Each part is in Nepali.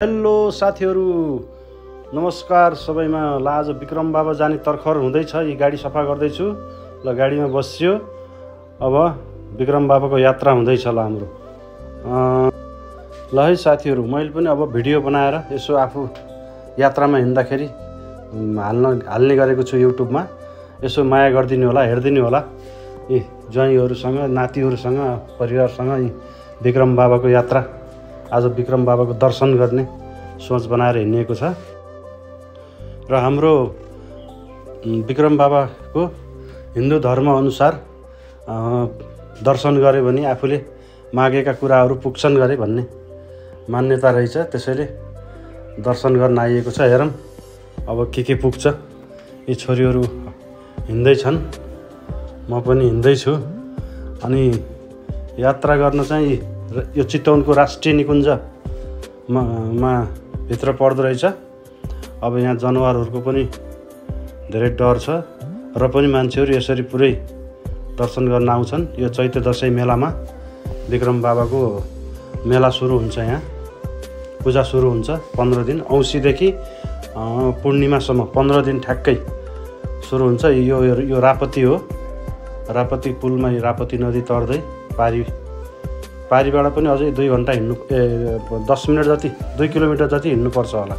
हेलो साथीहरु, नमस्कार सबैमा। ल आज विक्रम बाबा जाने तर्खर हुँदैछ। यी गाडी सफा गर्दैछु। ल गाडीमा बस्यो। अब विक्रम बाबाको यात्रा हुँदैछ ल हाम्रो। ल है साथीहरु, मैले पनि अब भिडियो बनाएर यसो आफू यात्रामा हिँड्दाखेरि हाल्ने गरेको छु युट्युबमा। यसो माया गरिदिनु होला, हेरिदिनु होला। यी ज्वाइँहरूसँग, नातिहरूसँग, परिवारसँग यी विक्रम बाबाको यात्रा, आज विक्रम बाबाको दर्शन गर्ने सोच बनाएर हिँडिएको छ। र हाम्रो विक्रम बाबाको हिन्दू धर्म अनुसार दर्शन गरे भने आफूले मागेका कुराहरू पुग्छन् गरे भन्ने मान्यता रहेछ। त्यसैले दर्शन गर्न आइएको छ। हेरौँ अब के पुग्छ। यी छोरीहरू हिँड्दैछन्, म पनि हिँड्दैछु। अनि यात्रा गर्न चाहिँ यो चितवनको राष्ट्रिय निकुञ्ज मा भित्र पर्दो रहेछ। अब यहाँ जनावरहरूको पनि धेरै डर छ र पनि मान्छेहरू यसरी पुरै दर्शन गर्न आउँछन्। यो चैते दशैं मेलामा विक्रम बाबाको मेला सुरु हुन्छ। यहाँ पूजा सुरु हुन्छ 15 दिन, औँसीदेखि पूर्णिमासम्म 15 दिन ठ्याक्कै सुरु हुन्छ। यो रापती हो। रापती पुलमा रापती नदी तर्दै पारीबाट पनि अझै 2 घन्टा हिँड्नु 10 मिनट जति 2 किलोमिटर जति हिँड्नुपर्छ होला।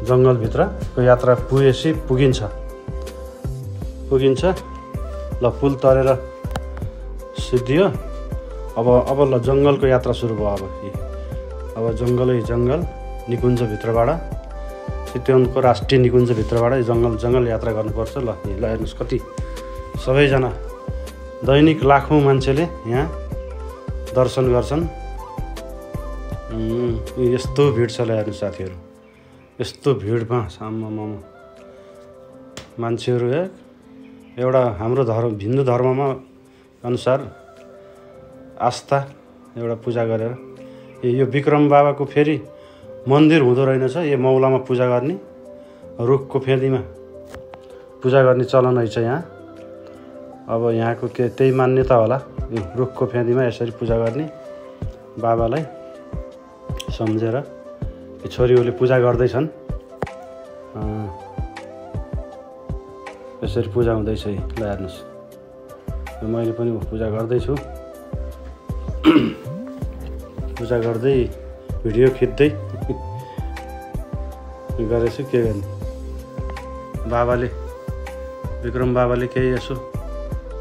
जङ्गलभित्रको यात्रा पुगेपछि पुगिन्छ। ल पुल तरेर सिद्धियो। अब ल जङ्गलको यात्रा सुरु भयो। अब जङ्गल निकुञ्जभित्रबाट, चितवनको राष्ट्रिय निकुञ्जभित्रबाट जङ्गल यात्रा गर्नुपर्छ। ल हेर्नुहोस् कति सबैजना दैनिक लाखौँ मान्छेले यहाँ दर्शन गर्छन्। यस्तो भिड छ। ल हेर्नु साथीहरू, यस्तो भिडमा मान्छेहरू एउटा हाम्रो हिन्दू धर्ममा अनुसार आस्था एउटा पूजा गरेर यो विक्रम बाबाको फेरि मन्दिर हुँदो रहेनछ। यो मौलामा पूजा गर्ने, रुखको फेदीमा पूजा गर्ने चलन रहेछ यहाँ। अब यहाँको त्यही मान्यता होला। रुखको फेदीमा यसरी पूजा गर्ने बाबालाई सम्झेर यो छोरीहरूले पूजा गर्दैछन्। यसरी पूजा हुँदैछ। ल हेर्नुहोस्, मैले पनि पूजा गर्दैछु। पूजा गर्दै भिडियो खिच्दै गरेछु। के गर्ने, विक्रम बाबाले केही यसो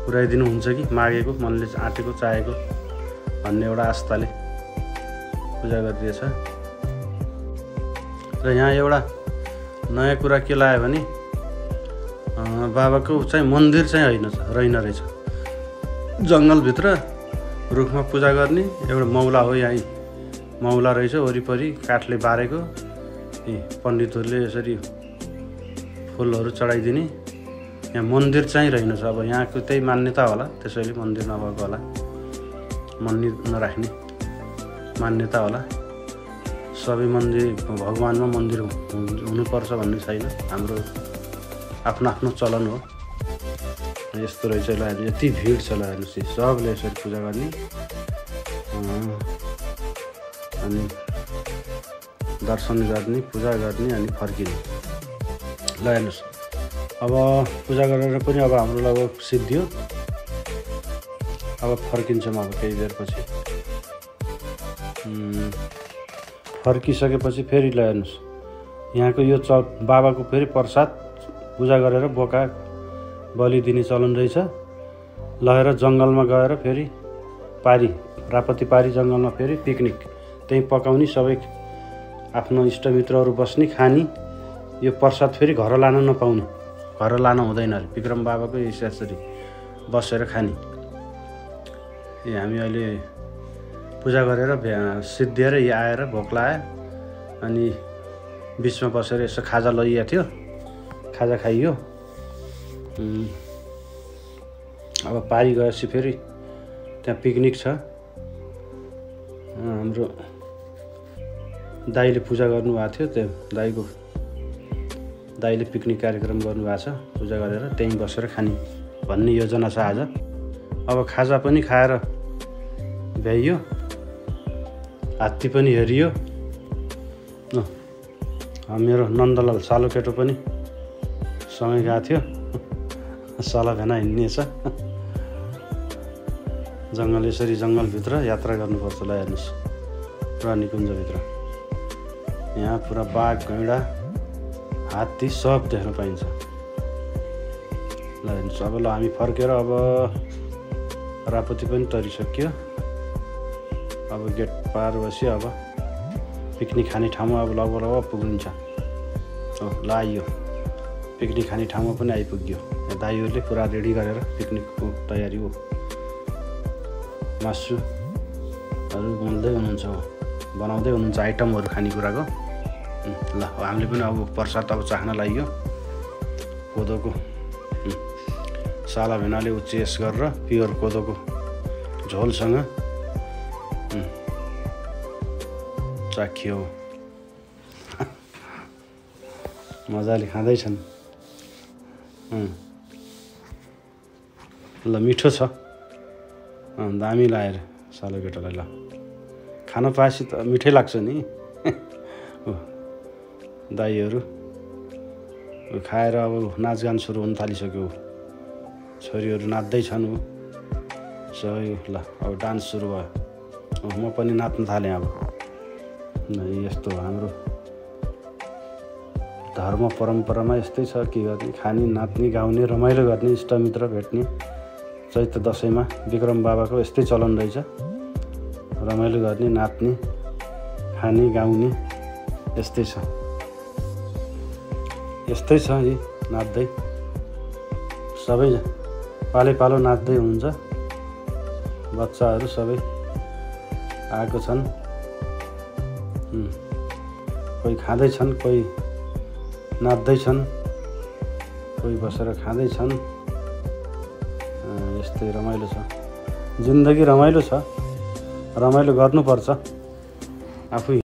पुऱ्याइदिनु हुन्छ कि मागेको, मनले आँटेको चाहेको भन्ने एउटा आस्थाले पूजा गरिदिएछ। र यहाँ एउटा नयाँ कुरा के लाग्यो भने बाबाको चाहिँ मन्दिर चाहिँ रहेन रहेछ। जङ्गलभित्र रुखमा पूजा गर्ने एउटा मौला हो। यहाँ मौला रहेछ, वरिपरि काठले बारेको। पण्डितहरूले यसरी फुलहरू चढाइदिने। यहाँ मन्दिर चाहिँ रहेनछ। अब यहाँको त्यही मान्यता होला, त्यसैले मन्दिर नभएको होला। मन्दिर नराख्ने मान्यता होला। सबै मन्दिर भगवानमा मन्दिर हुनुपर्छ भन्ने छैन। हाम्रो आफ्नो चलन हो। यस्तो रहेछ। ल यति भिड छ। ल हेर्नुहोस्, सबले यसरी पूजा गर्ने अनि दर्शन गर्ने, पूजा गर्ने अनि फर्किने। ल हेर्नुहोस्, अब पूजा गरेर पनि अब हाम्रो लगभग सिद्धियो। अब फर्किन्छौँ। अब केही बेरपछि फर्किसकेपछि फेरि ल हेर्नुहोस्, यहाँको यो बाबाको फेरि प्रसाद पूजा गरेर बोका बलि दिने चलन रहेछ। लगेर जङ्गलमा गएर फेरि रापती पारी जङ्गलमा फेरि पिकनिक त्यहीँ पकाउने, सबै आफ्नो इष्टमित्रहरू बस्ने, खाने। यो प्रसाद फेरि घर लान नपाउने, घर लान हुँदैन अरे। विक्रम बाबाको यसरी बसेर खाने। हामी अहिले पूजा गरेर सिद्धिएर आएर भोक लाग्यो। अनि बिचमा बसेर यसो खाजा लैया थियो, खाजा खाइयो। अब पारी गएपछि फेरि त्यहाँ पिकनिक छ। हाम्रो दाइले पूजा गर्नुभएको थियो। त्यो दाइले पिकनिक कार्यक्रम गर्नुभएको छ। पूजा गरेर त्यहीँ बसेर खाने भन्ने योजना छ आज। अब खाजा पनि खाएर भ्याइयो, हात्ती पनि हेरियो। मेरो नन्दलाल सालो केटो पनि सँगै गएको थियो। साला भेना हिँड्नेछ। जङ्गल यसरी जङ्गलभित्र यात्रा गर्नुपर्छ। ल हेर्नुहोस् प्राणीकुञ्जभित्र यहाँ पुरा बाघ गैँडा हात्ती सब देख्न पाइन्छ। ल हेर्नुहोस् अब ल हामी फर्केर अब रापती पनि तरिसक्यो। अब गेट पार बसी अब पिकनिक खाने ठाउँमा अब लगभग पुगिन्छ। ल आइयो पिकनिक खाने ठाउँमा पनि आइपुग्यो। दाइहरूले पुरा रेडी गरेर पिकनिकको तयारी हो। मासुहरू मोल्दै हुनुहुन्छ बनाउँदै हुनुहुन्छ आइटमहरू खानेकुराको। ल हामीले पनि अब प्रसाद अब चाख्न लाग्यो। कोदोको साला भेनाले उचेस गरेर प्योर कोदोको झोलसँग चाखियो। मजाले खाँदैछन्। ल मिठो छ। दामी लाएर सालो केटालाई ल खान पाएपछि त मिठै लाग्छ नि। दाइहरू खाएर अब नाचगान सुरु हुन थालिसक्यो। छोरीहरू नाच्दैछन्। सबै ल अब डान्स सुरु भयो। म पनि नाच्न थालेँ। अब यस्तो हाम्रो धर्म परम्परामा यस्तै छ। के गर्ने खाने नाच्ने गाउने रमाइलो गर्ने इष्टमित्र भेट्ने। चैत्र दसैँमा विक्रम बाबाको यस्तै चलन रहेछ। रमाइलो गर्ने नाच्ने खाने गाउने यस्तै छ। यस्तै छ यी नाच्दै सबै पालै पालो नाच्दै हुनुहुन्छ। बच्चाहरू सबै आएको छन्। कोही खाँदैछन् कोही नाच्दैछन् कोही बसेर खाँदैछन्। यस्तै रमाइलो छ। जिन्दगी रमाइलो छ। रमाइलो गर्नुपर्छ आफू।